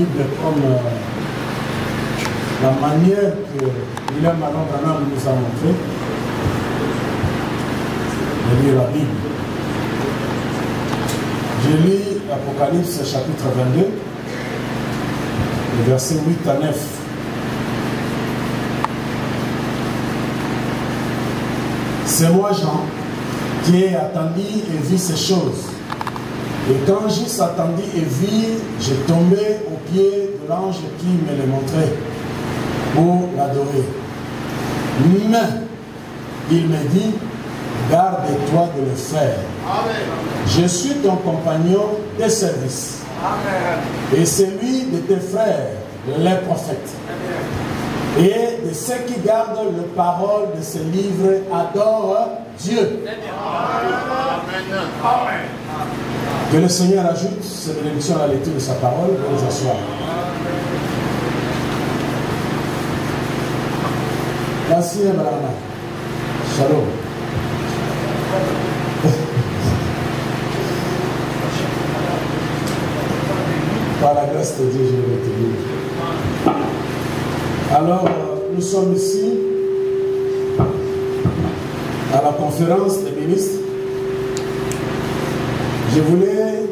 Bible comme la manière que William Manon Branham nous a montré de lire la Bible. Je lis l'Apocalypse chapitre 22, les versets 8 à 9. C'est moi, Jean, qui ai attendu et vu ces choses. Et quand j'y attendis et vis, j'ai tombé aux pieds de l'ange qui me les montrait pour l'adorer. Mais il me dit, garde-toi de le faire. Amen. Je suis ton compagnon de service. Amen. Et celui de tes frères, les prophètes. Amen. Et de ceux qui gardent la parole de ce livre adorent Dieu. Amen. Amen. Que le Seigneur ajoute cette bénédiction à la lecture de sa parole. Pour nous asseoir. Merci, Abraham. Shalom. Par la grâce de Dieu, je vais te dire. Alors, nous sommes ici à la conférence des ministres. Je voulais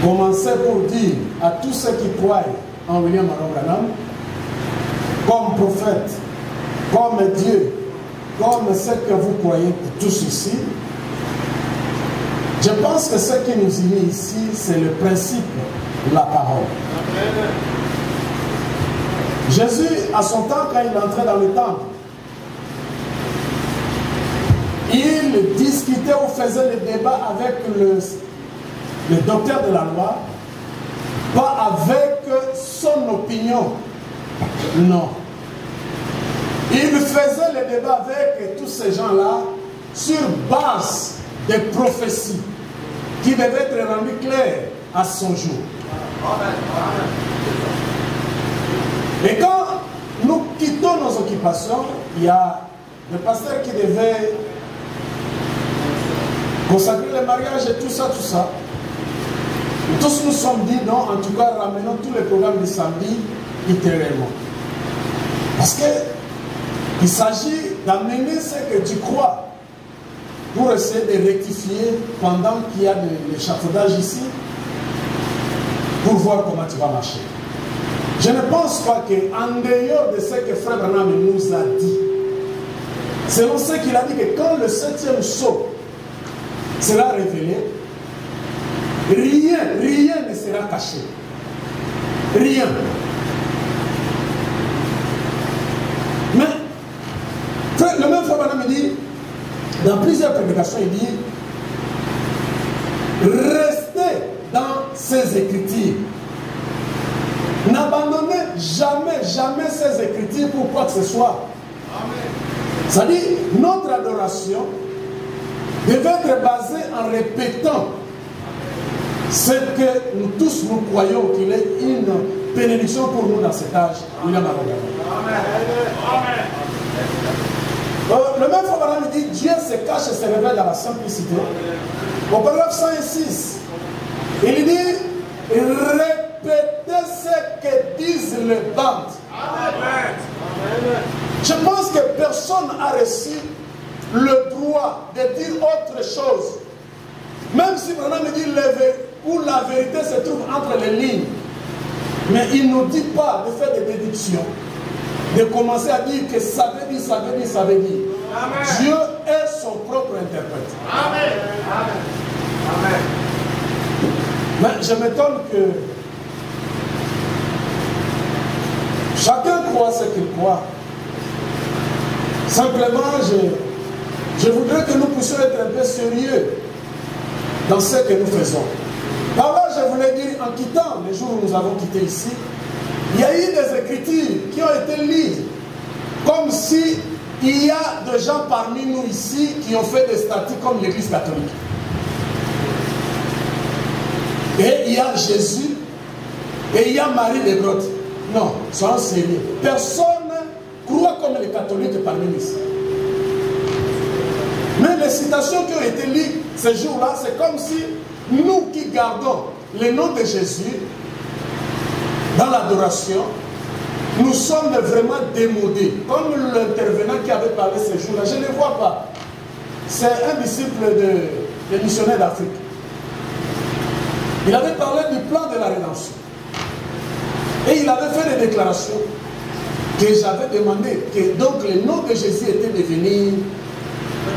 commencer pour dire à tous ceux qui croient en William Manon Branham, comme prophète, comme Dieu, comme ce que vous croyez tous ici, je pense que ce qui nous unit ici, c'est le principe de la parole. Jésus, à son temps, quand il entrait dans le temple, il discutait ou faisait le débat avec le docteur de la loi, pas avec son opinion. Non. Il faisait le débat avec tous ces gens-là sur base des prophéties qui devaient être rendues claires à son jour. Et quand nous quittons nos occupations, il y a le pasteur qui devait consacrer le mariage et tout ça, tout ça. Et tous nous sommes dit non, en tout cas, ramenons tous les programmes de samedi ultérieurement. Parce que il s'agit d'amener ce que tu crois pour essayer de rectifier pendant qu'il y a de l'échafaudage ici, pour voir comment tu vas marcher. Je ne pense pas qu'en dehors de ce que Frère Branham nous a dit, selon ce qu'il a dit que quand le 7e sceau sera révélé, rien ne sera caché. Rien. Mais le même Frère Branham dit, dans plusieurs prédications, il dit, restez dans ces écritures. N'abandonnez jamais ces écritures pour quoi que ce soit. C'est-à-dire, notre adoration devait être basée en répétant ce que nous tous nous croyons qu'il est une bénédiction pour nous dans cet âge. Amen. Le même Frère dit, Dieu se cache et se révèle dans la simplicité. Au paragraphe 106, il dit, répétez ce que disent les bandes. Je pense que personne n'a reçu le droit de dire autre chose. Même si Branham dit où la vérité se trouve entre les lignes. Mais il ne dit pas de faire des déductions. De commencer à dire que ça veut dire, ça veut dire, ça veut dire. Amen. Dieu est son propre interprète. Amen. Amen. Mais je m'étonne que chacun croit ce qu'il croit. Simplement, je voudrais que nous puissions être un peu sérieux dans ce que nous faisons. Par là, je voulais dire, en quittant les jours où nous avons quitté ici, il y a eu des écritures qui ont été lises, comme si il y a des gens parmi nous ici qui ont fait des statuts comme l'Église catholique. Et il y a Jésus, et il y a Marie de Grotte. Non, soyons sérieux. Personne croit comme les catholiques parmi nous ici. Mais les citations qui ont été liées ce jour-là, c'est comme si nous qui gardons le nom de Jésus, dans l'adoration, nous sommes vraiment démodés. Comme l'intervenant qui avait parlé ces jours-là, je ne le vois pas. C'est un disciple des missionnaires d'Afrique. Il avait parlé du plan de la rédemption. Et il avait fait des déclarations que j'avais demandé, que donc le nom de Jésus était devenu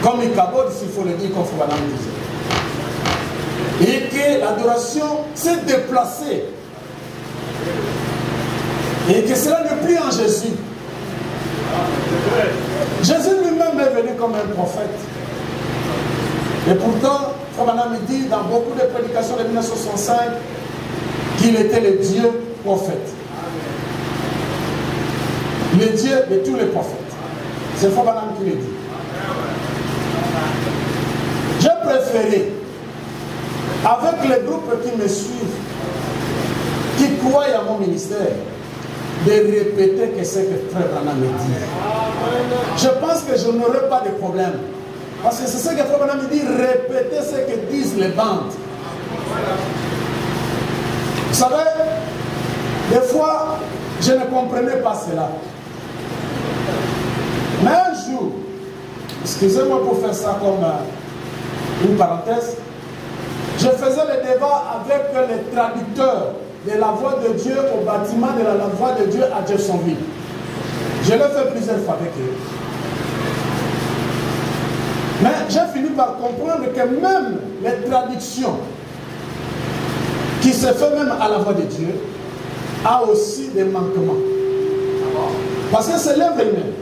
comme Ichabod, s'il faut le dire, comme Foubanam disait. Et que l'adoration s'est déplacée. Et que cela n'est plus en Jésus. Jésus lui-même est venu comme un prophète. Et pourtant, Foubanam dit dans beaucoup de prédications de 1965 qu'il était le Dieu prophète. Le Dieu de tous les prophètes. C'est Foubanam qui le dit. J'ai préféré, avec les groupes qui me suivent, qui croient à mon ministère, de répéter que c'est que Frère Branham me dit. Je pense que je n'aurai pas de problème. Parce que c'est ce que Frère Branham me dit, répéter ce que disent les bandes. Vous savez, des fois, je ne comprenais pas cela. Mais un jour, excusez-moi pour faire ça comme une parenthèse, je faisais le débat avec les traducteurs de la voix de Dieu au bâtiment de la voix de Dieu à Jeffersonville. Je l'ai fait plusieurs fois avec eux. Mais j'ai fini par comprendre que même les traductions qui se font même à la voix de Dieu a aussi des manquements. Parce que c'est l'œuvre elle-même.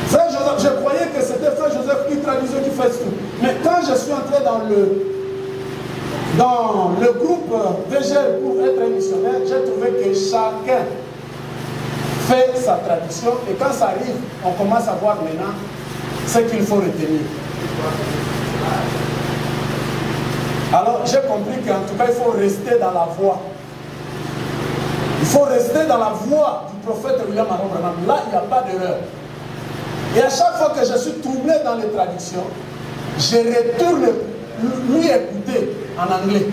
Frère Joseph, je croyais que c'était Frère Joseph qui traduisait, qui faisait tout. Mais quand je suis entré dans le groupe VGR pour être missionnaire, j'ai trouvé que chacun fait sa traduction. Et quand ça arrive, on commence à voir maintenant ce qu'il faut retenir. Alors j'ai compris qu'en tout cas, il faut rester dans la voie. Il faut rester dans la voie du prophète William Aaron Branham. Là, il n'y a pas d'erreur. Et à chaque fois que je suis troublé dans les traductions, je retourne lui écouter en anglais.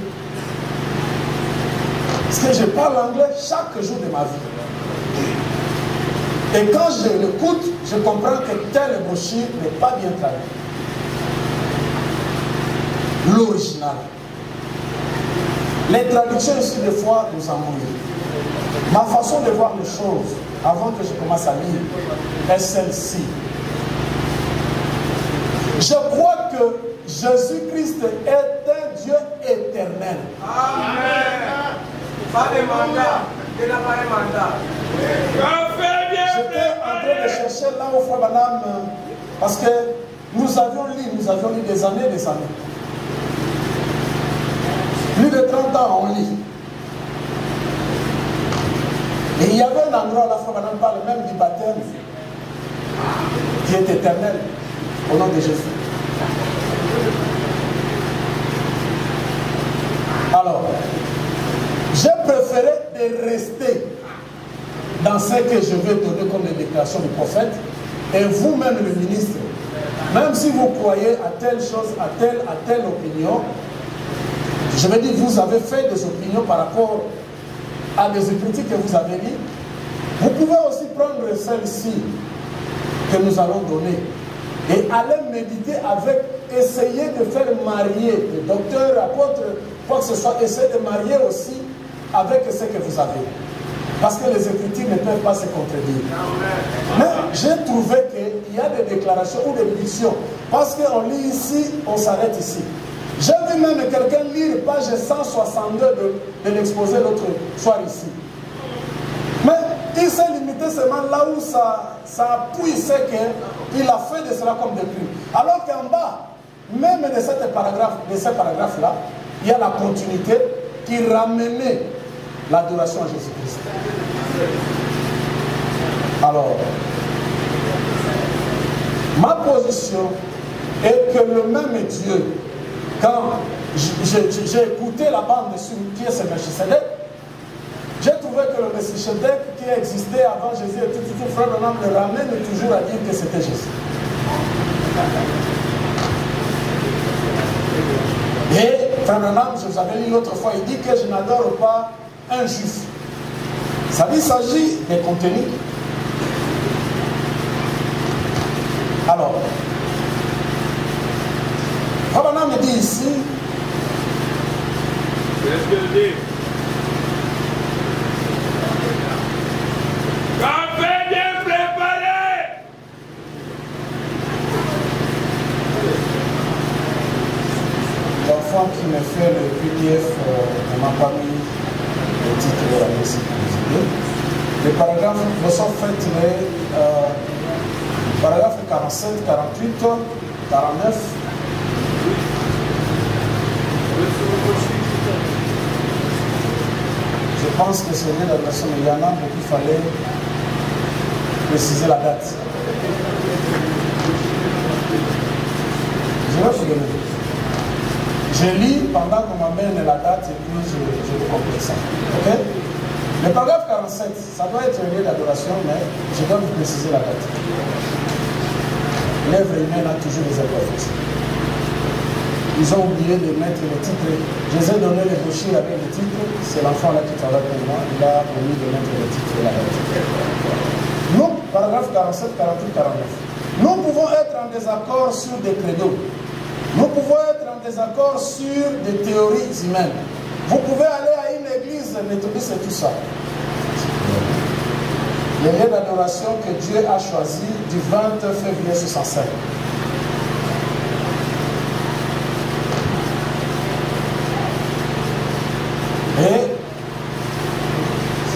Parce que je parle anglais chaque jour de ma vie. Et quand je l'écoute, je comprends que telle brochure n'est pas bien traduite. L'original. Les traductions ici, des fois, nous ennuient. Ma façon de voir les choses, avant que je commence à lire, est celle-ci. Je crois que Jésus-Christ est un Dieu éternel. Amen. Pas de mandat. Il n'a pas de mandat. J'étais en train de chercher là au Frère Branham parce que nous avions lu des années et des années. Plus de 30 ans, on lit. Et il y avait un endroit là, Frère Branham parle même du baptême qui est éternel. Au nom de Jésus. Alors, j'ai préféré de rester dans ce que je vais donner comme les déclarations du prophète. Et vous-même, le ministre, même si vous croyez à telle chose, à telle opinion, je veux dire, vous avez fait des opinions par rapport à des écritures que vous avez lues. Vous pouvez aussi prendre celle-ci que nous allons donner et aller méditer avec, essayer de faire marier le docteur, apôtre, quoi que ce soit, essayer de marier aussi avec ce que vous avez. Parce que les Écritures ne peuvent pas se contredire. Mais j'ai trouvé qu'il y a des déclarations ou des prédictions. Parce qu'on lit ici, on s'arrête ici. J'ai vu même quelqu'un lire page 162 de l'exposé l'autre soir ici. Mais il s'est limité seulement là où ça appuie ce qu'il a fait de cela comme décret. Alors qu'en bas, même de ces paragraphes-là, il y a la continuité qui ramenait l'adoration à Jésus-Christ. Alors, ma position est que le même Dieu, quand j'ai écouté la bande sur qui est ce Melchisedec, j'ai trouvé que le Melchisedec qui existait avant Jésus et tout Frère Branham le ramène toujours à dire que c'était Jésus. Et Frère Branham, je vous avais dit l'autre fois, il dit que je n'adore pas un juif. Ça dit, il s'agit des contenus. Alors, Rabana me dit ici, qu'est-ce que je dis? Café bien préparé! l'enfant qui me fait le PDF ne m'a pas mis le titre de la musique. Les paragraphes me sont faits les paragraphes 47, 48, 49. Je pense que c'est la version de Yana, mais il fallait préciser la date. Je vais vous donner. Je lis pendant qu'on m'amène la date et puis je complète ça. Ok? Le paragraphe 47, ça doit être un lieu d'adoration, mais je dois vous préciser la date. L'œuvre humaine a toujours des imperfections. Ils ont oublié de mettre les titres. Je les ai donné les brochures avec les titres. C'est l'enfant là qui travaille pour moi. Il a omis de mettre les titres et la date. Nous, paragraphe 47, 48, 49. Nous pouvons être en désaccord sur des credos. Nous pouvons être en désaccord sur des théories humaines. Vous pouvez aller à une église méthodiste et tout ça. Les lieux d'adoration que Dieu a choisi du 20 février 65. Et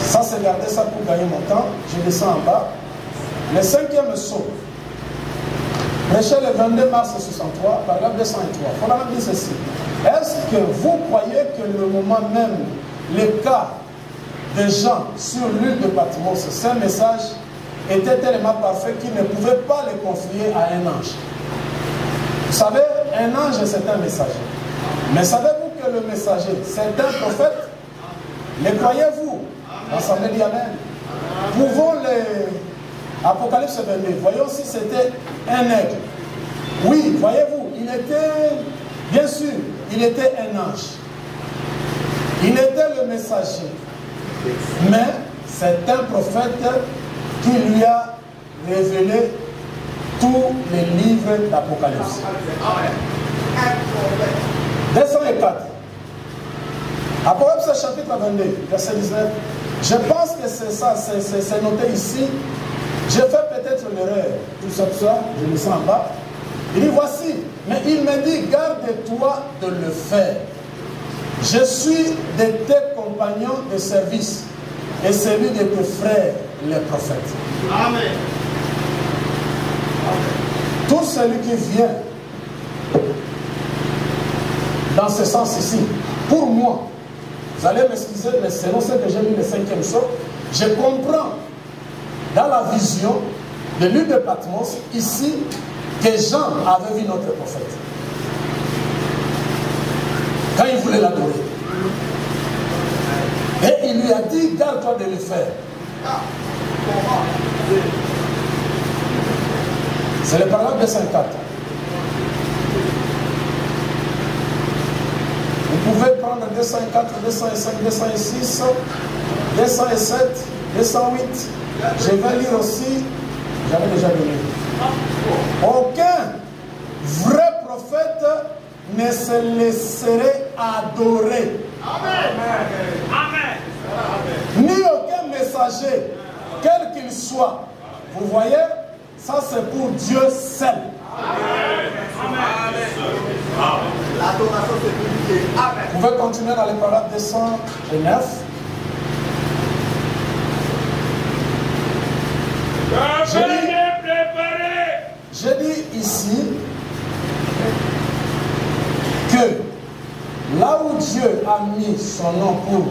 ça, c'est garder ça pour gagner mon temps. Je descends en bas. Le 5e saut. Prêché le 22 mars 63, paragraphe 203. Il faut leur dire ceci. Est-ce que vous croyez que le moment même, les cas des gens sur l'île de Patmos, ce message était tellement parfait qu'ils ne pouvaient pas le confier à un ange? Vous savez, un ange, c'est un messager. Mais savez-vous que le messager, c'est un prophète? Le croyez-vous? L'Assemblée dit Amen. Pouvons les... Apocalypse 22, voyons si c'était un aigle. Oui, voyez-vous, il était, bien sûr, il était un ange. Il était le messager. Mais c'est un prophète qui lui a révélé tous les livres d'Apocalypse. 204. Apocalypse chapitre 22, verset 19. Je pense que c'est ça, c'est noté ici. J'ai fait peut-être l'erreur. Tout ça, je me sens en bas. Il dit voici, mais il me dit garde-toi de le faire. Je suis de tes compagnons de service et celui de tes frères, les prophètes. Amen. Tout celui qui vient dans ce sens ici, pour moi, vous allez m'excuser, mais selon ce que j'ai lu le 5e saut, je comprends dans la vision de l'île de Patmos, ici, que Jean avait vu notre prophète. Quand il voulait l'adorer. Et il lui a dit, garde-toi de le faire. C'est le paragraphe 204. Vous pouvez prendre 204, 205, 206, 207, 208. Je vais lire aussi, j'avais déjà donné. Aucun vrai prophète ne se laisserait adorer. Amen. Amen. Ni aucun messager, quel qu'il soit. Vous voyez, ça c'est pour Dieu seul. Amen. L'adoration c'est pour Dieu. Amen. Vous pouvez continuer dans les paragraphes 209. Je dis ici que là où Dieu a mis son nom pour,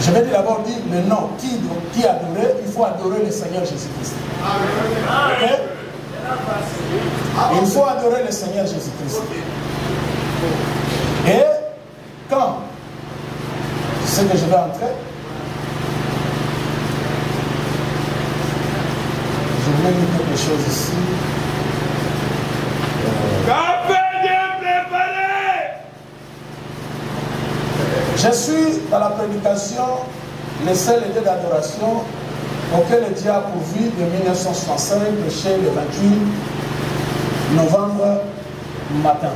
je vais d'abord dire le nom qui adorer, il faut adorer le Seigneur Jésus-Christ. Okay? Il faut adorer le Seigneur Jésus-Christ. Et quand c'est que je vais entrer, je vais dire quelque chose ici. Café bien préparé. Je suis dans la prédication le seul lieu d'adoration auquel Dieu a pourvu de 1965 chez le 28 novembre matin.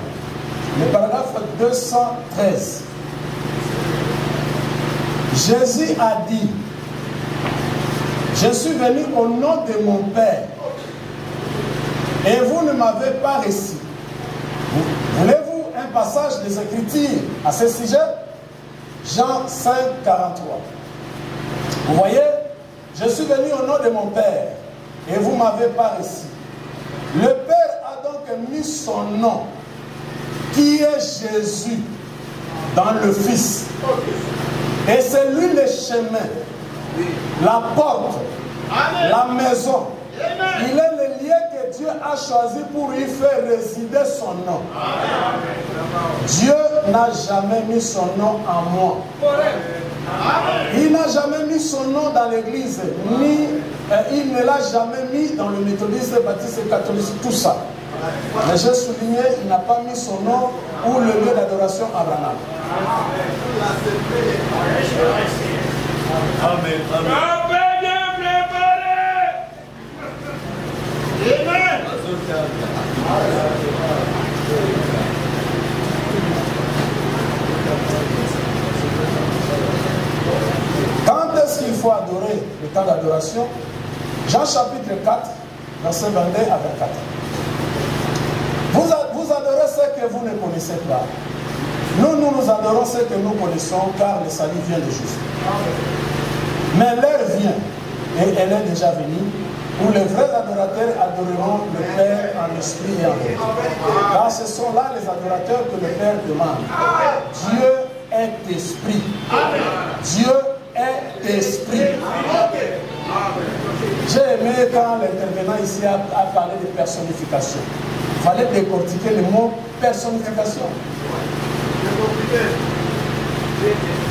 Le paragraphe 213. Jésus a dit, je suis venu au nom de mon Père et vous ne m'avez pas reçu. Voulez-vous un passage des Écritures à ce sujet? Jean 5, 43. Vous voyez, je suis venu au nom de mon Père et vous ne m'avez pas reçu. Le Père a donc mis son nom, qui est Jésus, dans le Fils. Et c'est lui le chemin, la porte, la maison. Il est le lieu que Dieu a choisi pour y faire résider son nom. Dieu n'a jamais mis son nom en moi. Il n'a jamais mis son nom dans l'église, ni il ne l'a jamais mis dans le méthodiste, baptiste, catholique, tout ça. Mais j'ai souligné, il n'a pas mis son nom ou le lieu d'adoration Abraham. Amen. Quand est-ce qu'il faut adorer le temps d'adoration? Jean chapitre 4, verset 22 à 24. Vous adorez ce que vous ne connaissez pas. Nous adorons ce que nous connaissons, car le salut vient de Jésus. Mais l'heure vient, et elle est déjà venue, où les vrais adorateurs adoreront le Père en esprit et en vérité. Car ce sont là les adorateurs que le Père demande. Dieu est esprit. Dieu est esprit. J'ai aimé quand l'intervenant ici a parlé de personnification. Il fallait décortiquer le mot personnification.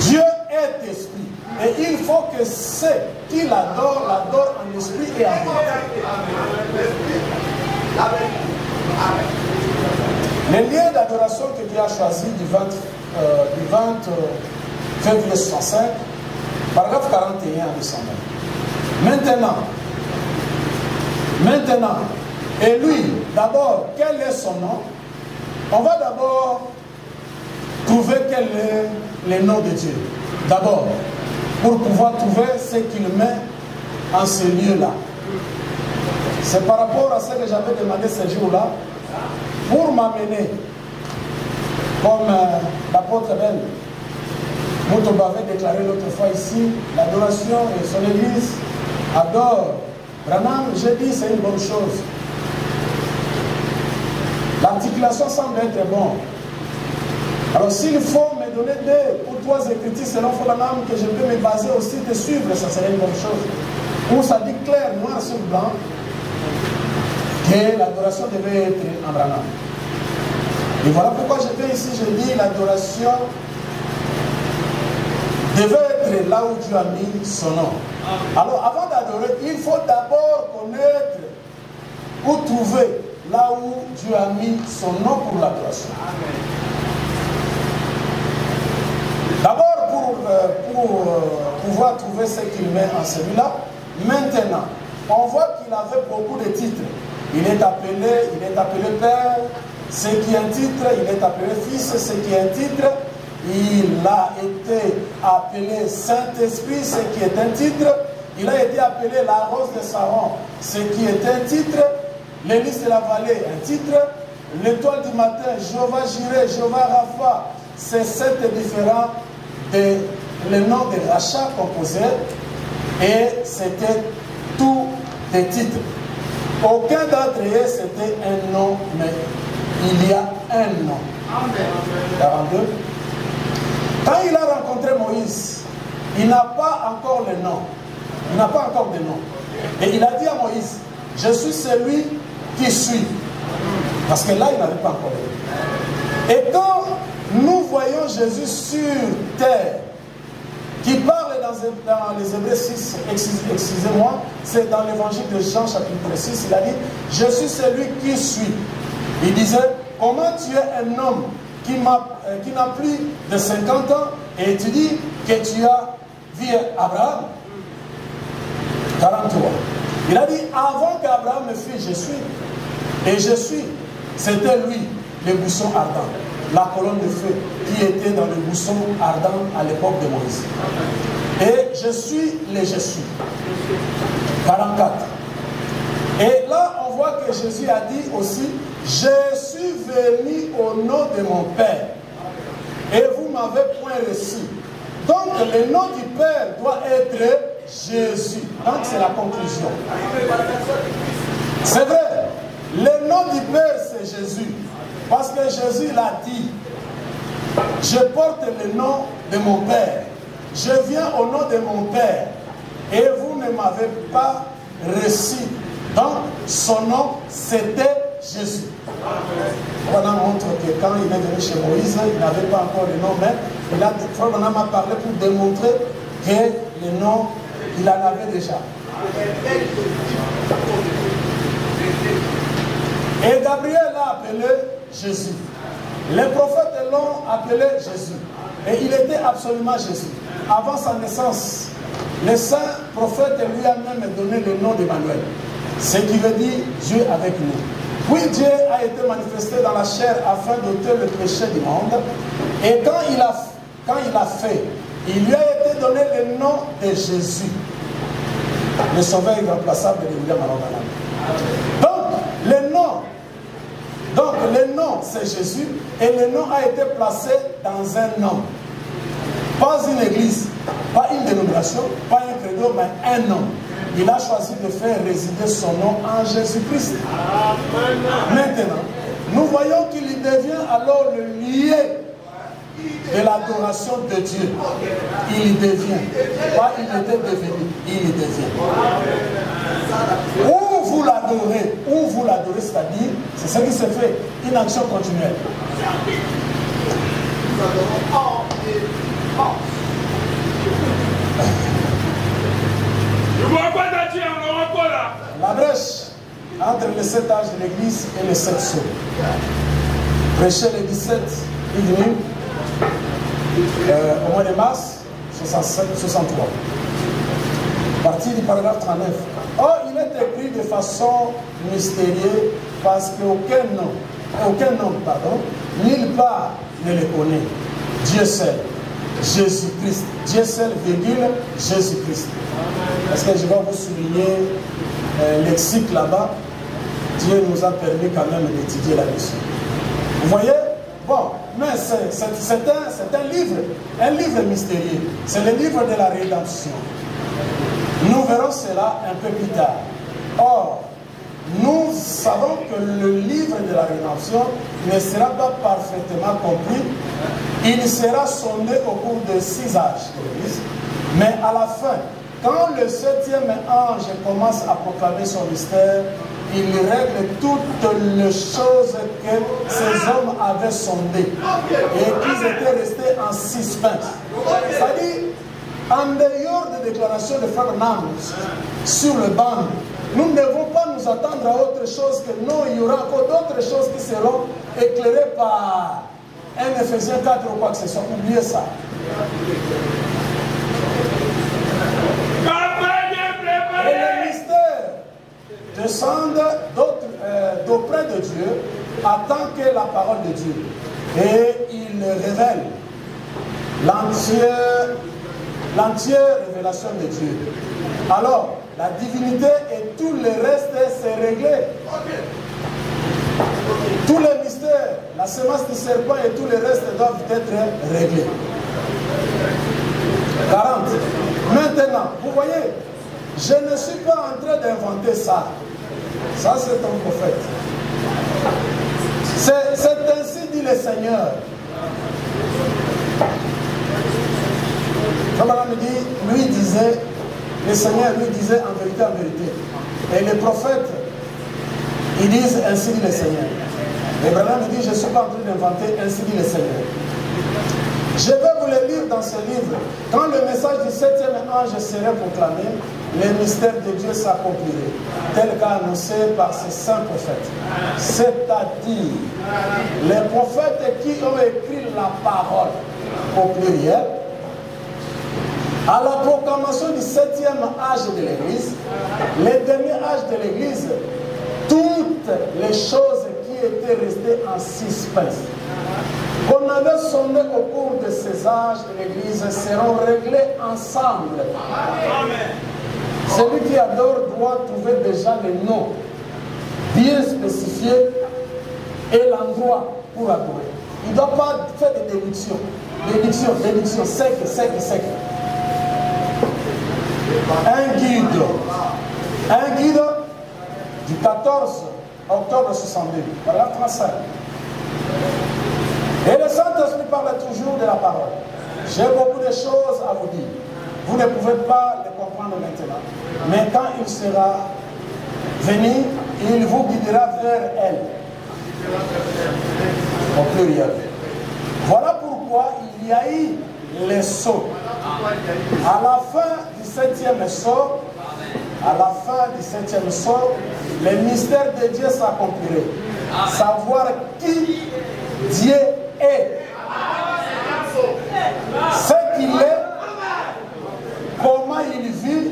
Dieu est esprit. Et il faut que ceux qui l'adorent, l'adorent en esprit et en vérité. Le lieu d'adoration que Dieu a choisi du 20 février 65, paragraphe 41 à 220. Maintenant, et lui, d'abord, quel est son nom? On va d'abord trouver quel est le nom de Dieu. D'abord, pour pouvoir trouver ce qu'il met en ce lieu-là. C'est par rapport à ce que j'avais demandé ce jour-là, pour m'amener, comme l'apôtre Ben Moutoba avait déclaré l'autre fois ici, l'adoration et son église adore Branham. J'ai dit c'est une bonne chose. L'articulation semble être bonne. Alors s'il faut me donner 2 ou 3 écritures selon Branham que je peux me baser aussi de suivre, ça serait une bonne chose. Où ça dit clair, noir sur blanc, que l'adoration devait être en Branham. Et voilà pourquoi je viens ici, je dis l'adoration devait être là où Dieu a mis son nom. Alors avant d'adorer, il faut d'abord connaître ou trouver là où Dieu a mis son nom pour l'adoration. D'abord pour pouvoir trouver ce qu'il met en celui-là. Maintenant, on voit qu'il avait beaucoup de titres. Il est appelé Père, ce qui est un titre, il est appelé Fils, ce qui est un titre, il a été appelé Saint-Esprit, ce qui est un titre, il a été appelé la rose de Saron, ce qui est un titre, l'hélice de la vallée, un titre, l'étoile du matin, Jéhovah Jireh, Jéhovah Rapha, c'est 7 différents le nom de rachat composé, et c'était tous des titres. Aucun d'entre eux c'était un nom, mais il y a un nom. 42. Quand il a rencontré Moïse, il n'a pas encore le nom. Il n'a pas encore de nom. Et il a dit à Moïse, je suis celui qui suis. Parce que là, il n'avait pas encore le nom. Et quand nous voyons Jésus sur terre, qui parle dans les Hébreux 6, excusez-moi, c'est dans l'évangile de Jean chapitre 6, il a dit, je suis celui qui suis. Il disait, comment tu es un homme qui n'a plus de 50 ans et tu dis que tu as via Abraham. 43. Il a dit, avant qu'Abraham me fît, je suis. Et je suis. C'était lui, le buisson ardent. La colonne de feu qui était dans le buisson ardent à l'époque de Moïse. Et je suis le je suis. 44. Et là, on voit que Jésus a dit aussi, je suis venu au nom de mon Père. Et vous m'avez point reçu. Donc, le nom du Père doit être Jésus. Donc, c'est la conclusion. C'est vrai. Le nom du Père, c'est Jésus. Parce que Jésus l'a dit. Je porte le nom de mon Père. Je viens au nom de mon Père. Et vous ne m'avez pas reçu. Donc, son nom, c'était Jésus. On montre que quand il est venu chez Moïse, il n'avait pas encore le nom, mais on m'a parlé pour démontrer que le nom, il en avait déjà. Et Gabriel l'a appelé Jésus. Les prophètes l'ont appelé Jésus. Et il était absolument Jésus. Avant sa naissance, le saint prophète lui a même donné le nom d'Emmanuel. Ce qui veut dire Dieu avec nous. Puis Dieu a été manifesté dans la chair afin d'ôter le péché du monde. Et quand il a fait, il lui a été donné le nom de Jésus. Le sauveur irremplaçable de William Aroganam. Donc le nom c'est Jésus et le nom a été placé dans un nom. Pas une église, pas une dénomination, pas un credo, mais un nom. Il a choisi de faire résider son nom en Jésus-Christ. Maintenant, nous voyons qu'il devient alors le lieu de l'adoration de Dieu. Il devient. Pas il était devenu, il devient. Où vous l'adorez, c'est-à-dire, c'est ce qui se fait, une action continuelle. Nous adorons en et en. La brèche entre les 7 âges de l'église et les 7 sceaux. Prêché le 17 evening au mois de mars 63. Partie du paragraphe 39. Or, il est écrit de façon mystérieuse parce qu'aucun homme, nulle part ne le connaît. Dieu seul. Jésus-Christ. Dieu seul, virgule, Jésus-Christ. Parce que je vais vous souligner lexique là-bas. Dieu nous a permis quand même d'étudier là-dessus. Vous voyez? Bon, mais c'est un livre mystérieux. C'est le livre de la rédemption. Nous verrons cela un peu plus tard. Or, nous savons que le livre de la rédemption ne sera pas parfaitement compris. Il sera sondé au cours de 6 âges de l'Église. Mais à la fin, quand le 7e ange commence à proclamer son mystère, il règle toutes les choses que ces hommes avaient sondées et qu'ils étaient restés en suspense. C'est-à-dire, en dehors des déclarations de Frère Nam sur le banc, nous ne devons pas nous attendre à autre chose que non, il y aura encore d'autres choses qui seront éclairées par un Éphésiens 4 ou quoi que ce soit. Oubliez ça. Et les mystères descendent d'auprès de Dieu en tant que la parole de Dieu. Et il révèle l'entière révélation de Dieu. Alors, la divinité et tout le reste, c'est réglé. Tous les mystères, la semence du serpent et tout le reste doivent être réglés. 40. Maintenant, vous voyez, je ne suis pas en train d'inventer ça. Ça, c'est un prophète. C'est ainsi dit le Seigneur. Comme on me dit, lui disait, le Seigneur lui disait en vérité, Et les prophètes, ils disent ainsi dit le Seigneur. Et Branham me dit, je ne suis pas en train d'inventer ainsi dit le Seigneur. Je vais vous le lire dans ce livre. Quand le message du 7e ange serait proclamé, les mystères de Dieu s'accompliraient, tel qu'annoncé par ces saints prophètes. C'est-à-dire, les prophètes qui ont écrit la parole au pluriel, À la proclamation du 7e âge de l'Église, le dernier âge de l'Église, toutes les choses qui étaient restées en suspense, qu'on avait sonné au cours de ces âges de l'Église, seront réglées ensemble. Amen. Celui qui adore doit trouver déjà les noms bien spécifiés et l'endroit pour adorer. Il ne doit pas faire des déductions. Déduction, sec. Un guide du 14 octobre 62, voilà 35. Et le Saint-Esprit parle toujours de la parole. J'ai beaucoup de choses à vous dire. Vous ne pouvez pas les comprendre maintenant. Mais quand il sera venu, il vous guidera vers elle. Au pluriel. Voilà pourquoi il y a eu les sceaux. À la fin du 7e sceau, le mystère de Dieu s'accomplirait. Savoir qui Dieu est. Ce qu'il est, comment il vit,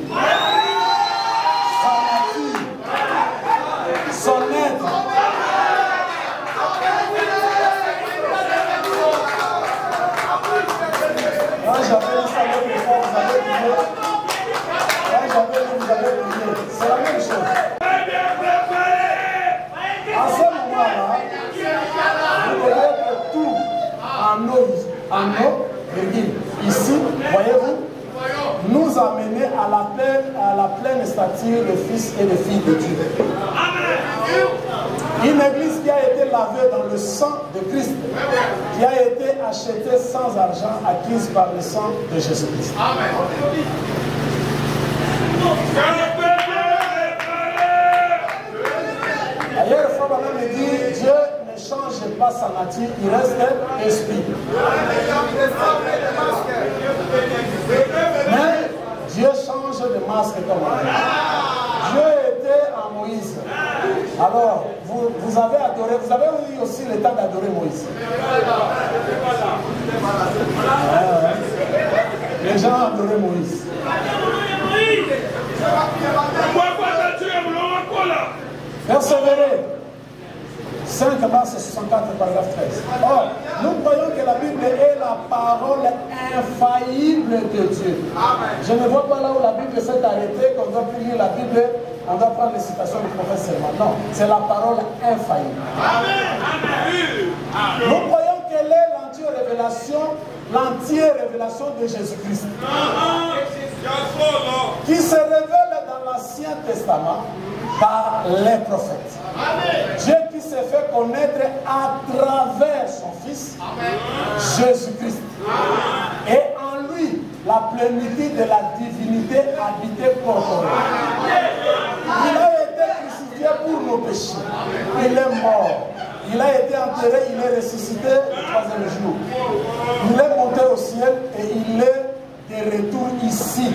sa nature, son être. Quand j'avais ça l'autre fois, vous avez prié. Quand j'avais dit, vous avez prié. C'est la même chose. À ce moment-là, vous devez être tout en eau, ici, voyez-vous, nous amener à la pleine stature de fils et de filles de Dieu. Une église qui a été lavée dans le sang de Christ, qui a été achetée sans argent, acquise par le sang de Jésus-Christ. D'ailleurs, Frère Branham me dit, Dieu ne change pas sa nature, il reste esprit. Mais Dieu change de masque comme moi. Dieu était en Moïse. Alors, vous avez adoré, vous avez eu aussi le temps d'adorer Moïse. Les gens ont adoré Moïse. Persévérer. 5 mars 64, paragraphe 13. Or, nous croyons que la Bible est la parole infaillible de Dieu. Je ne vois pas là où la Bible s'est arrêtée, qu'on doit plus lire la Bible, on doit prendre les citations du prophète seulement. Non, c'est la parole infaillible. Nous croyons qu'elle est l'entière révélation de Jésus-Christ, qui se révèle dans l'Ancien Testament par les prophètes. Dieu qui s'est fait connaître à travers son Fils, Jésus-Christ. Et en lui, la plénitude de la divinité habitait corporelle. Il a été crucifié pour nos péchés. Il est mort. Il a été enterré, il est ressuscité le 3e jour. Il est monté au ciel et il est de retour ici,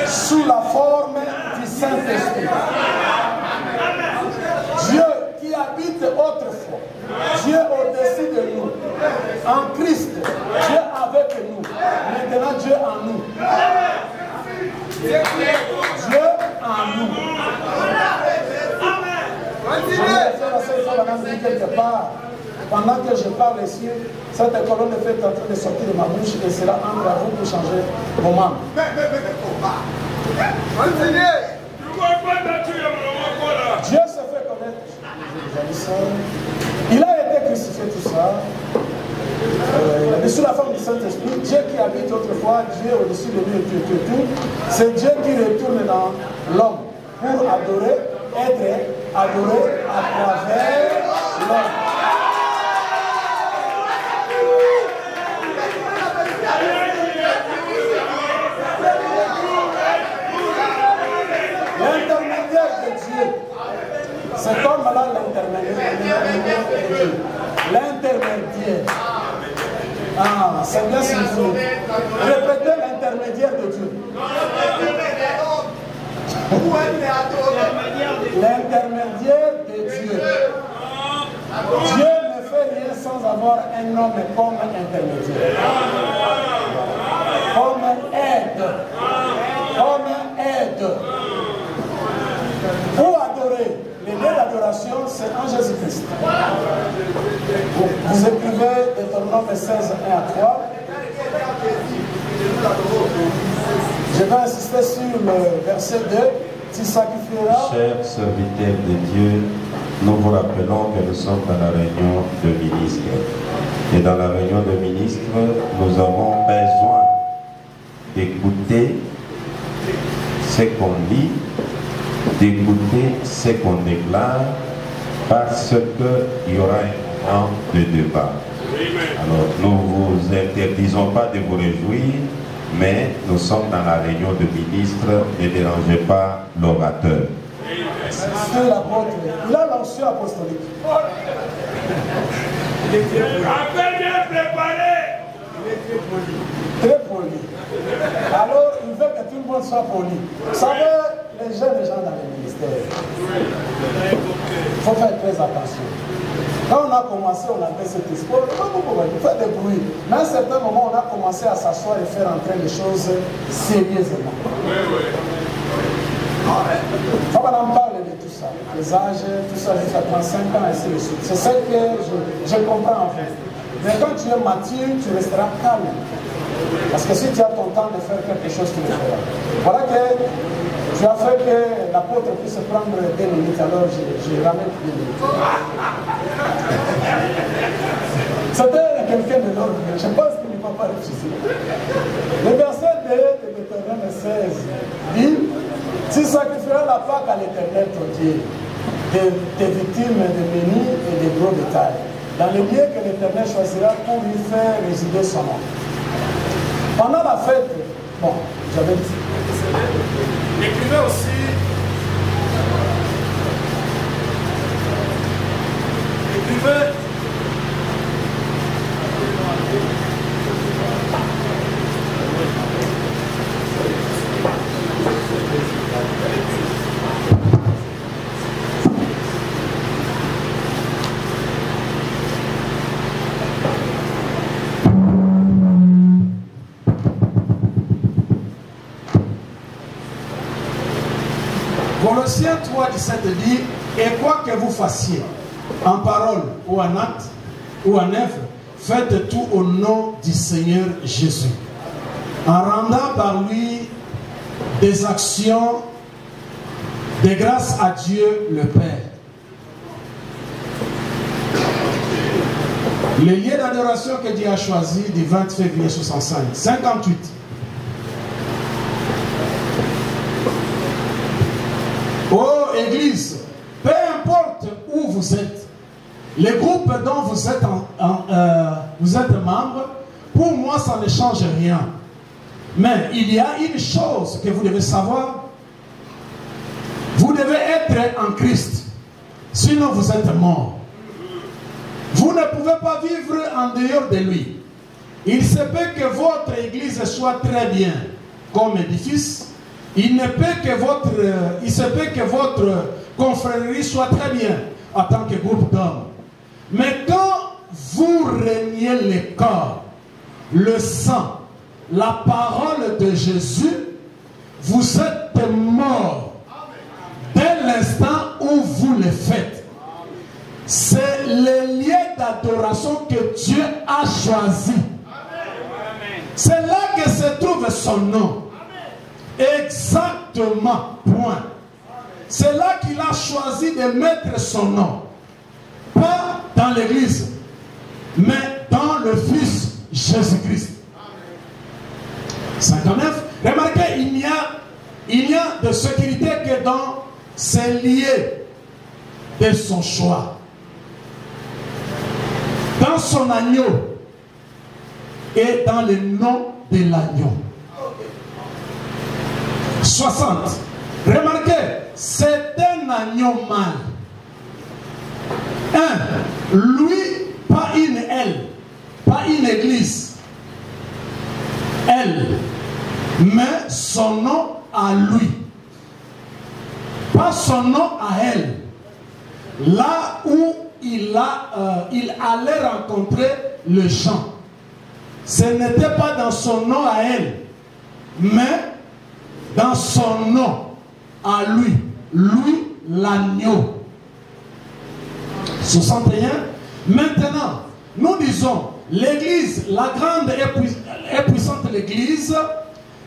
sous la forme du Saint-Esprit. Dieu qui habite autrefois, Dieu au-dessus de nous, en Christ, Dieu avec nous, maintenant Dieu en nous. Dieu en nous. Je vais faire la seule fois quelque part. Pendant que je parle ici, cette colonne de fête est en train de sortir de ma bouche et cela entre à vous pour changer vos membres. Dieu se fait connaître. Il a été crucifié, tout ça. Il est sous la forme du Saint-Esprit. Dieu qui habite autrefois, Dieu au-dessus de lui et tout. C'est Dieu qui retourne dans l'homme pour adorer, être adoré à travers l'homme. L'intermédiaire de Dieu, c'est comme là l'intermédiaire de Dieu. L'intermédiaire. Ah, c'est bien ce qu'il faut. Répétez l'intermédiaire de Dieu. L'intermédiaire de Dieu. Dieu ne fait rien sans avoir un homme comme intermédiaire. Comme restauration, c'est en Jésus-Christ. Vous écrivez Deutéronome 16, 1 à 3. Je vais insister sur le verset 2. Tu sacrifieras. Chers serviteurs de Dieu, nous vous rappelons que nous sommes dans la réunion de ministres. Et dans la réunion de ministres, nous avons besoin d'écouter ce qu'on lit, d'écouter ce qu'on déclare, parce qu'il y aura un moment de débat. Alors, nous ne vous interdisons pas de vous réjouir, mais nous sommes dans la réunion de ministres, ne dérangez pas l'orateur. C'est l'apôtre. Il a l'onction apostolique. Appel bien préparé. Très poli. Alors, il veut que tout le monde soit poli. Vous savez, les jeunes gens dans les ministères, il faut faire très attention. Quand on a commencé, on avait cet espoir, on fait des bruits. Mais à un certain moment, on a commencé à s'asseoir et faire entrer les choses sérieusement. Il faut qu'on en parle de tout ça. Les âges, tout ça, jusqu'à 35 ans, et ainsi de suite. C'est ce que je comprends en fait. Mais quand tu es mature, tu resteras calme. Parce que si tu as ton temps de faire quelque chose, tu le feras. Voilà que tu as fait que l'apôtre puisse prendre 2 minutes, alors je ramène 2 minutes. C'était quelqu'un de l'ordre, je pense qu'il ne peut pas réfléchir. Le verset 2 de Deutéronome 16 dit: tu sacrifieras la Pâque à l'Éternel ton Dieu, des victimes de menus et de gros bétail, dans le lieu que l'Éternel choisira pour lui faire résider son nom. Pendant la fête, bon, j'avais dit. Écrivez aussi. Écrivez. Colossiens 3, 17 dit: et quoi que vous fassiez, en parole ou en acte ou en œuvre, faites tout au nom du Seigneur Jésus, en rendant par lui des actions de grâce à Dieu le Père. Le lieu d'adoration que Dieu a choisi du 20 février 65, 58. Oh Église, peu importe où vous êtes, les groupes dont vous êtes membre, pour moi ça ne change rien. Mais il y a une chose que vous devez savoir. Vous devez être en Christ, sinon vous êtes mort. Vous ne pouvez pas vivre en dehors de lui. Il se peut que votre église soit très bien comme édifice. Il se peut que votre confrérie soit très bien en tant que groupe d'hommes. Mais quand vous reniez le corps, le sang, la parole de Jésus, vous êtes mort dès l'instant où vous le faites. C'est le lieu d'adoration que Dieu a choisi. C'est là que se trouve son nom. Exactement, point. C'est là qu'il a choisi de mettre son nom. Pas dans l'église, mais dans le Fils Jésus-Christ. 59. Remarquez, il n'y a de sécurité que dans ces lieux de son choix. Dans son agneau et dans le nom de l'agneau. 60. Remarquez, c'est un agneau mâle. Lui, pas une elle, pas une église. Elle, mais son nom à lui. Pas son nom à elle. Là où il allait rencontrer le champ. Ce n'était pas dans son nom à elle, mais dans son nom à lui, lui l'agneau. 61. Maintenant, nous disons, l'église, la grande et puissante l'église,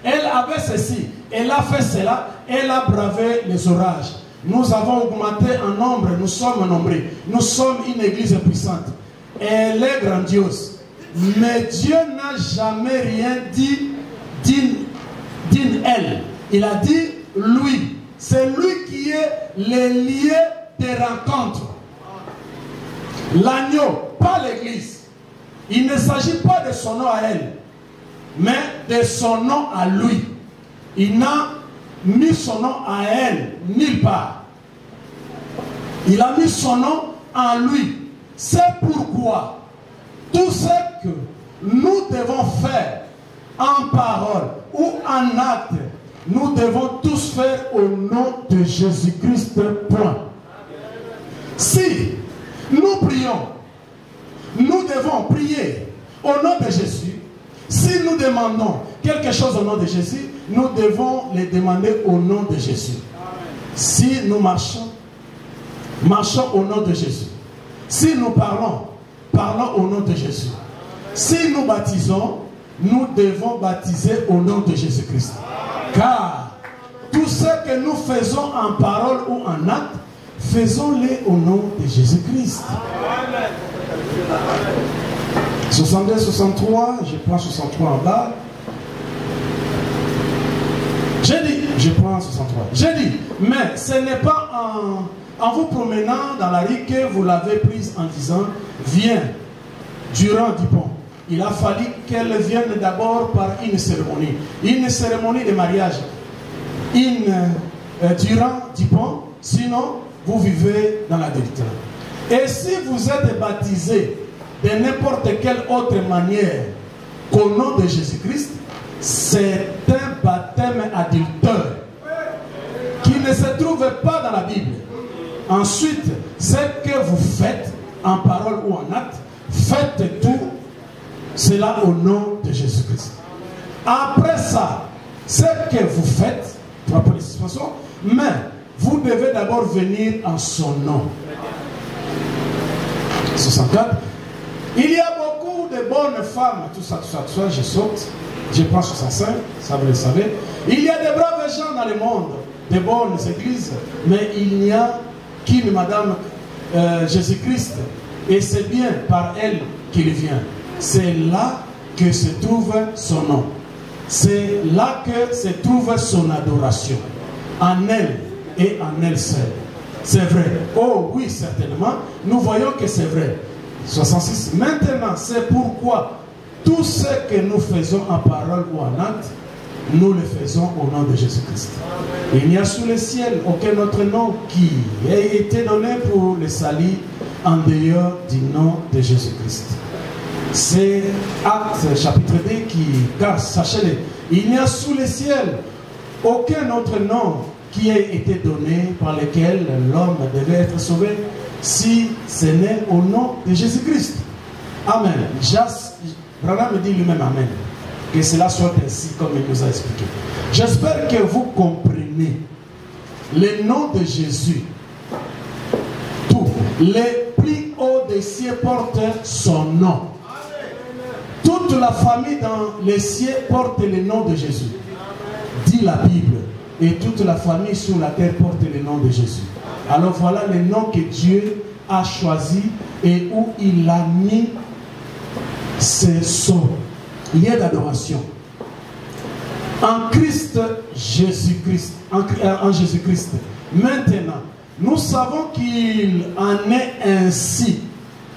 elle avait ceci, elle a fait cela, elle a bravé les orages. Nous avons augmenté en nombre, nous sommes nombreux, nous sommes une église puissante. Elle est grandiose. Mais Dieu n'a jamais rien dit elle. Il a dit lui. C'est lui qui est le lieu des rencontres. L'agneau, pas l'église. Il ne s'agit pas de son nom à elle, mais de son nom à lui. Il n'a mis son nom à elle nulle part. Il a mis son nom en lui. C'est pourquoi tout ce que nous devons faire en parole ou en acte, nous devons tous faire au nom de Jésus-Christ. Point. Si nous prions, nous devons prier au nom de Jésus. Si nous demandons quelque chose au nom de Jésus, nous devons le demander au nom de Jésus. Si nous marchons au nom de Jésus. Si nous parlons au nom de Jésus. Si nous baptisons, nous devons baptiser au nom de Jésus-Christ. Car tout ce que nous faisons en parole ou en acte, faisons-le au nom de Jésus-Christ. 62, 63, je prends 63 en bas. Je prends 63. J'ai dit, mais ce n'est pas en vous promenant dans la rue que vous l'avez prise en disant, viens, durant du pont. Il a fallu qu'elle vienne d'abord par une cérémonie de mariage, durant du pont, sinon vous vivez dans l'adultère. Et si vous êtes baptisé de n'importe quelle autre manière qu'au nom de Jésus-Christ, c'est un baptême adultère qui ne se trouve pas dans la Bible. Ensuite, ce que vous faites en parole ou en acte, faites tout cela au nom de Jésus-Christ. Après ça, ce que vous faites, mais vous devez d'abord venir en son nom. 64. Il y a beaucoup de bonnes femmes, tout ça, je saute. Je prends 65, ça vous le savez. Il y a de braves gens dans le monde, de bonnes églises, mais il n'y a qu'une Madame Jésus-Christ. Et c'est bien par elle qu'il vient. C'est là que se trouve son nom. C'est là que se trouve son adoration. En elle et en elle seule. C'est vrai. Oh oui, certainement. Nous voyons que c'est vrai. 66. Maintenant, c'est pourquoi tout ce que nous faisons en parole ou en acte, nous le faisons au nom de Jésus-Christ. Il n'y a sous le ciel aucun autre nom qui ait été donné pour le salut en dehors du nom de Jésus-Christ. C'est Actes chapitre 2 car sachez-le, il n'y a sous le ciel aucun autre nom qui ait été donné par lequel l'homme devait être sauvé, si ce n'est au nom de Jésus-Christ. Amen. Branham dit lui-même Amen. Que cela soit ainsi comme il nous a expliqué. J'espère que vous comprenez le nom de Jésus. Tout. Les plus hauts des cieux portent son nom. Toute la famille dans les cieux porte le nom de Jésus. Dit la Bible. Et toute la famille sur la terre porte le nom de Jésus. Alors voilà le nom que Dieu a choisi et où il a mis son lieu d'adoration. En Christ Jésus-Christ. En Jésus-Christ. Maintenant, nous savons qu'il en est ainsi.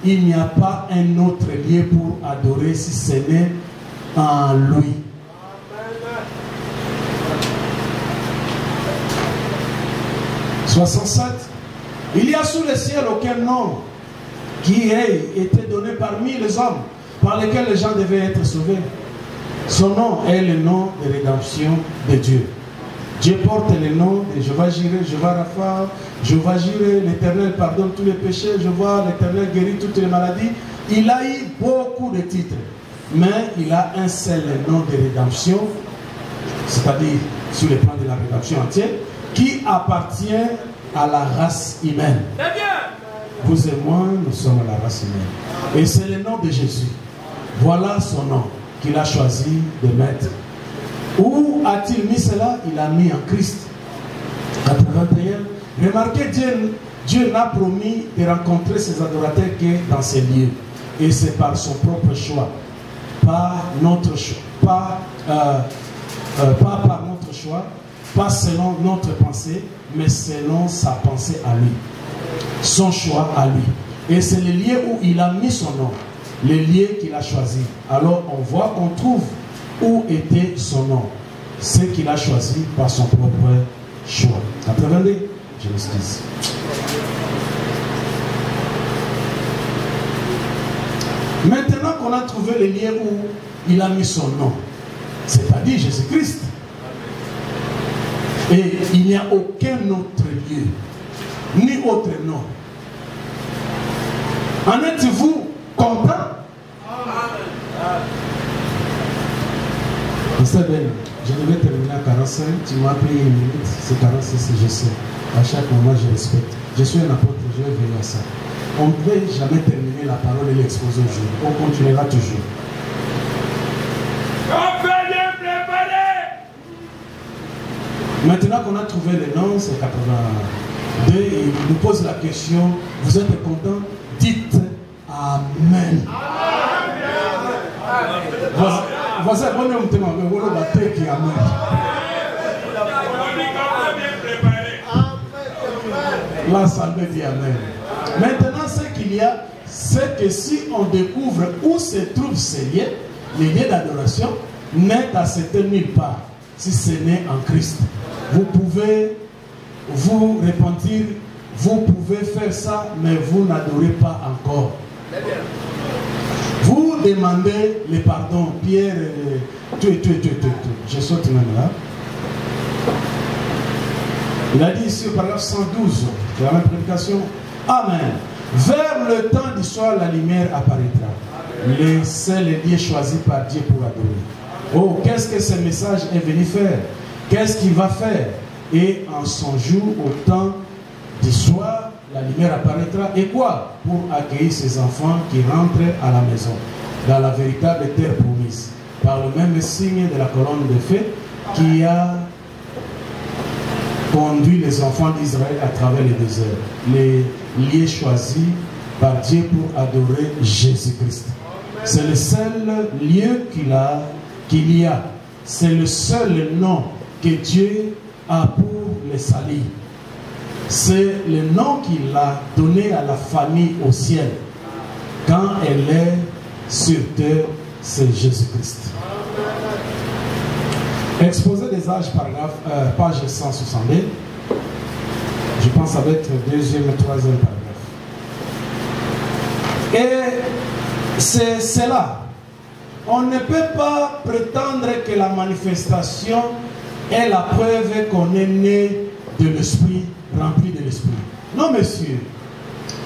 Il n'y a pas un autre lieu pour adorer si ce n'est en lui. 67. Il y a sous le ciel aucun nom qui ait été donné parmi les hommes par lesquels les gens devaient être sauvés. Son nom est le nom de rédemption de Dieu. Dieu porte le nom de Jéhovah Jireh, Jéhovah Rapha, Jéhovah Jireh, l'Éternel pardonne tous les péchés, Jéhovah, l'Éternel guérit toutes les maladies. Il a eu beaucoup de titres, mais il a un seul nom de rédemption, c'est-à-dire sur le plan de la rédemption entière, qui appartient à la race humaine. Vous et moi, nous sommes la race humaine. Et c'est le nom de Jésus. Voilà son nom qu'il a choisi de mettre. Où a-t-il mis cela? Il a mis en Christ. 81. Remarquez, Dieu n'a promis de rencontrer ses adorateurs que dans ces lieux. Et c'est par son propre choix. Pas notre choix. Pas par notre choix. Pas selon notre pensée, mais selon sa pensée à lui. Son choix à lui. Et c'est le lieu où il a mis son nom. Le lieu qu'il a choisi. Alors on voit qu'on trouve où était son nom. Ce qu'il a choisi par son propre choix. 82, je m'excuse. Maintenant qu'on a trouvé le lieu où il a mis son nom, c'est-à-dire Jésus-Christ, et il n'y a aucun autre lieu, ni autre nom. En êtes-vous content? Je devais terminer à 45, tu m'as pris une minute, c'est 46, je sais. À chaque moment, je respecte. Je suis un apôtre, je vais veiller à ça. On ne peut jamais terminer la parole et l'exposer au jour. On continuera toujours. Maintenant qu'on a trouvé le nom, c'est 82, il nous pose la question, vous êtes content? Dites Amen. Voici bon homme te m'avait volé la tête qui Amen. Là, ça me dit Amen. Maintenant, ce qu'il y a, c'est que si on découvre où se trouvent ces lieux, les lieux d'adoration, n'est à cette nulle part, si ce n'est en Christ. Vous pouvez vous repentir, vous pouvez faire ça, mais vous n'adorez pas encore. Vous demandez le pardon. Pierre, je saute même là. Il a dit ici au paragraphe 112 de la même prédication. Amen. Vers le temps du soir, la lumière apparaîtra. C'est le lieu choisi par Dieu pour adorer. Oh, qu'est-ce que ce message est venu faire? Qu'est-ce qu'il va faire? Et en son jour, au temps du soir, la lumière apparaîtra. Et quoi? Pour accueillir ses enfants qui rentrent à la maison, dans la véritable terre promise, par le même signe de la colonne de feu qui a conduit les enfants d'Israël à travers le désert. Les lieux choisis par Dieu pour adorer Jésus-Christ. C'est le seul lieu qu'il y a. C'est le seul nom que Dieu a pour les salir. C'est le nom qu'il a donné à la famille au ciel. Quand elle est sur terre, c'est Jésus-Christ. Exposé des âges, paragraphe, page 162. Je pense que ça va être le deuxième et troisième paragraphe. Et c'est cela. On ne peut pas prétendre que la manifestation est la preuve qu'on est né de l'esprit, rempli de l'esprit. Non, monsieur.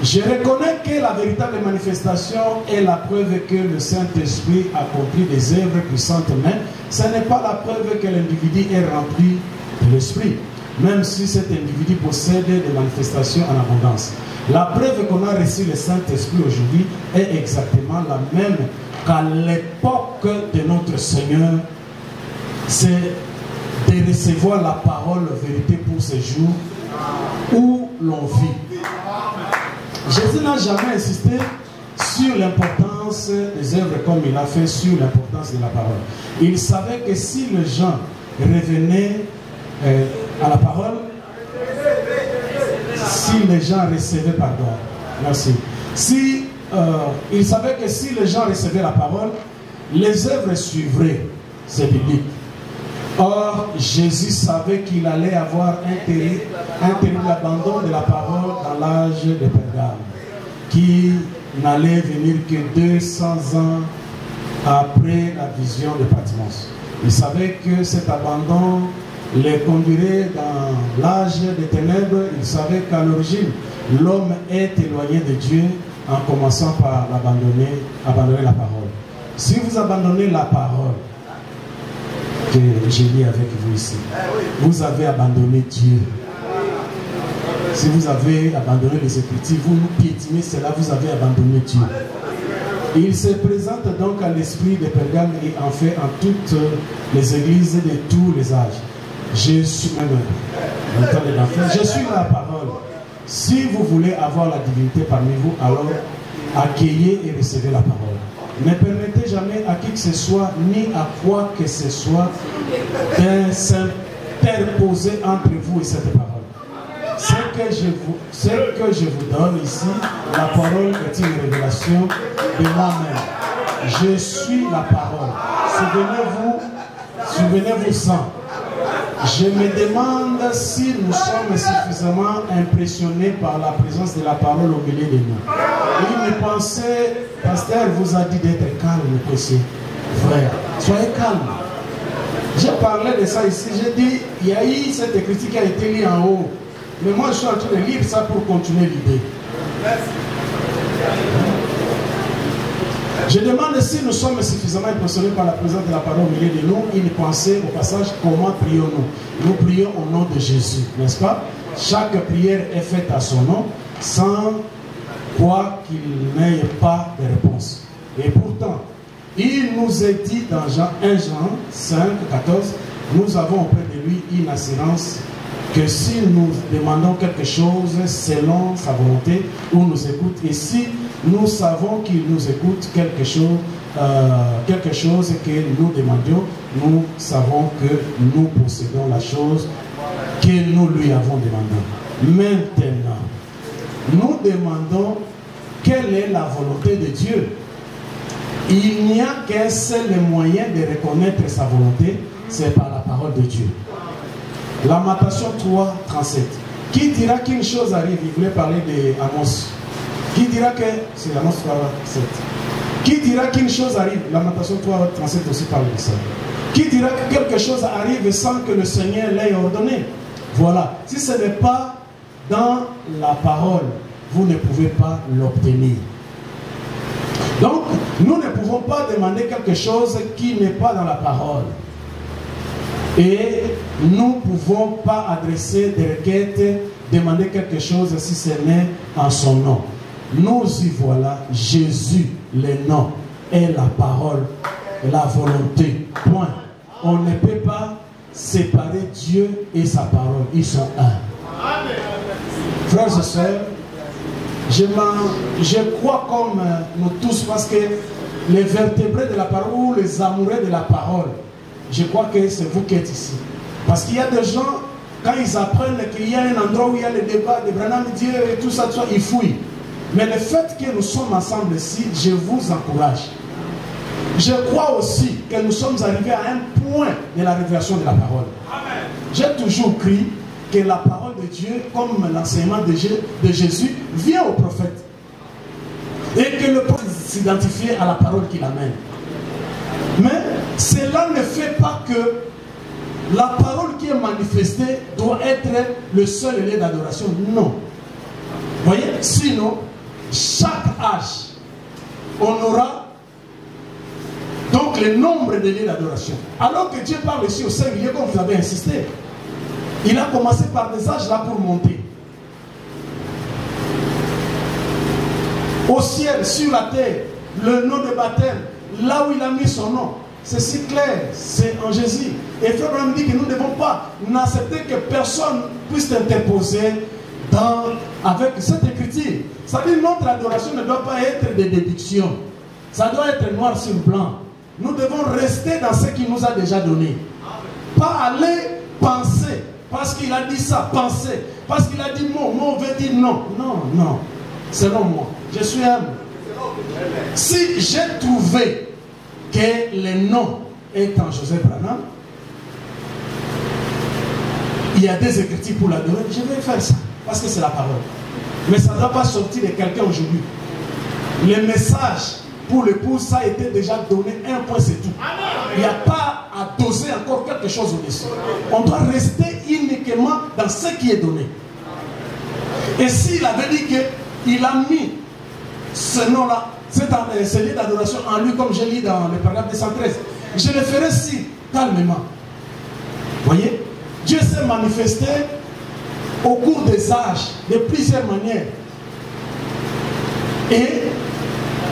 Je reconnais que la véritable manifestation est la preuve que le Saint-Esprit accomplit des œuvres puissantes, mais ce n'est pas la preuve que l'individu est rempli de l'esprit, même si cet individu possède des manifestations en abondance. La preuve qu'on a reçu le Saint-Esprit aujourd'hui est exactement la même qu'à l'époque de notre Seigneur. C'est de recevoir la parole vérité pour ce jour où l'on vit. Jésus n'a jamais insisté sur l'importance des œuvres comme il a fait sur l'importance de la parole. Il savait que si les gens revenaient à la parole, si les gens recevaient, pardon, merci. Il savait que si les gens recevaient la parole, les œuvres suivraient, c'est biblique. Or, Jésus savait qu'il allait avoir un terrible abandon de la parole dans l'âge de Pergame, qui n'allait venir que 200 ans après la vision de Patmos. Il savait que cet abandon les conduirait dans l'âge des ténèbres. Il savait qu'à l'origine, l'homme est éloigné de Dieu en commençant par abandonner la parole. Si vous abandonnez la parole, que j'ai lu avec vous ici, vous avez abandonné Dieu. Si vous avez abandonné les Écritures, vous nous piétinez cela, vous avez abandonné Dieu. Il se présente donc à l'esprit de Pergame et en fait en toutes les églises de tous les âges. Je suis je suis la parole. Si vous voulez avoir la divinité parmi vous, alors accueillez et recevez la parole. Ne permettez jamais à qui que ce soit, ni à quoi que ce soit, de s'interposer entre vous et cette parole. Ce que je vous donne ici, la parole est une révélation de moi-même. Je suis la parole. Souvenez-vous-en. Je me demande si nous sommes suffisamment impressionnés par la présence de la parole au milieu de nous. Il me pensait, pasteur vous a dit d'être calme, monsieur. Frère, soyez calme. J'ai parlé de ça ici, j'ai dit, il y a eu cette écriture qui a été lue en haut. Mais moi je suis en train de lire ça pour continuer l'idée. Je demande si nous sommes suffisamment impressionnés par la présence de la parole au milieu de nous. Une pensée au passage, comment prions-nous? Nous prions au nom de Jésus, n'est-ce pas? Chaque prière est faite à son nom, sans quoi qu'il n'ait pas de réponse. Et pourtant, il nous est dit dans 1 Jean 5, 14, nous avons auprès de lui une assurance que si nous demandons quelque chose selon sa volonté, ou nous écoute, et si nous savons qu'il nous écoute quelque chose que nous demandions, nous savons que nous possédons la chose que nous lui avons demandé. Maintenant, nous demandons quelle est la volonté de Dieu. Il n'y a qu'un seul moyen de reconnaître sa volonté, c'est par la parole de Dieu. Lamentation 3, 37. Qui dira qu'une chose arrive? Il voulait parler d'Amos. Qui dira que... C'est Amos 3, 7. Qui dira qu'une chose arrive? Lamentation 3, 37 aussi parle de ça. Qui dira que quelque chose arrive sans que le Seigneur l'ait ordonné? Voilà. Si ce n'est pas dans la parole, vous ne pouvez pas l'obtenir. Donc, nous ne pouvons pas demander quelque chose qui n'est pas dans la parole. Et nous ne pouvons pas adresser des requêtes, demander quelque chose si ce n'est en son nom. Nous y voilà, Jésus, le nom, est la parole, la volonté. Point. On ne peut pas séparer Dieu et sa parole. Ils sont un. Frères et sœurs, je crois comme nous tous, parce que les vertébrés de la parole ou les amoureux de la parole, je crois que c'est vous qui êtes ici. Parce qu'il y a des gens, quand ils apprennent qu'il y a un endroit où il y a le débat de Branham, Dieu et tout ça, ils fouillent. Mais le fait que nous sommes ensemble ici, je vous encourage. Je crois aussi que nous sommes arrivés à un point de la révélation de la parole. J'ai toujours cru que la parole de Dieu, comme l'enseignement de Jésus, vient au prophète. Et que le prophète s'identifie à la parole qu'il amène. Mais cela ne fait pas que la parole qui est manifestée doit être le seul lieu d'adoration. Non. Vous voyez? Sinon, chaque âge, on aura donc le nombre de lieux d'adoration. Alors que Dieu parle ici au singulier, comme vous avez insisté. Il a commencé par des âges là pour monter. Au ciel, sur la terre, le nom de baptême, là où il a mis son nom, c'est si clair, c'est en Jésus. Et Frère Branham dit que nous ne devons pas accepter que personne puisse interposer avec cette écriture. Ça veut dire que notre adoration ne doit pas être des déductions. Ça doit être noir sur blanc. Nous devons rester dans ce qu'il nous a déjà donné. Pas aller penser. Parce qu'il a dit ça, penser. Parce qu'il a dit mot, mot veut dire non. Non, non. Selon moi, je suis humble. Si j'ai trouvé que le nom est en Joseph Branham, il y a des écritures pour l'adorer, je vais faire ça. Parce que c'est la parole. Mais ça ne doit pas sortir de quelqu'un aujourd'hui. Le message pour l'épouse, ça a été déjà donné, un point c'est tout. Il n'y a pas à doser encore quelque chose au-dessus. On doit rester uniquement dans ce qui est donné. Et s'il avait dit qu'il a mis ce nom-là, ce lieu d'adoration en lui, comme je lis dans le paragraphe 213, je le ferai si calmement. Voyez, Dieu s'est manifesté au cours des âges, de plusieurs manières et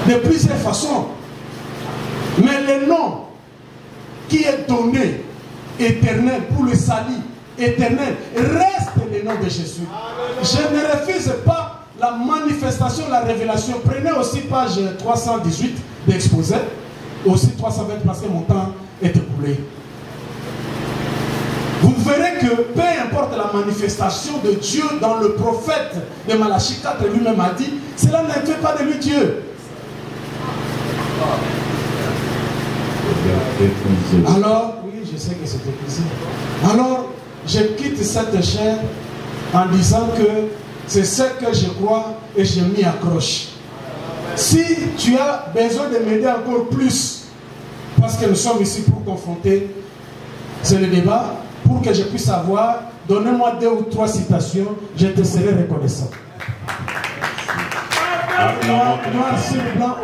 de plusieurs façons. Mais le nom qui est donné, éternel, pour le salut éternel, reste le nom de Jésus. Je ne refuse pas la manifestation, la révélation. Prenez aussi page 318 d'exposé, aussi 320 parce que mon temps est écoulé. Vous verrez que peu importe la manifestation de Dieu dans le prophète de Malachie 4, lui-même a dit, cela ne fait pas de lui Dieu. Alors, oui, je sais que c'est épuisé. Alors, je quitte cette chair en disant que c'est ce que je crois et je m'y accroche. Si tu as besoin de m'aider encore plus, parce que nous sommes ici pour confronter, c'est le débat, pour que je puisse savoir, donnez-moi 2 ou 3 citations, je te serai reconnaissant. Noir sur blanc.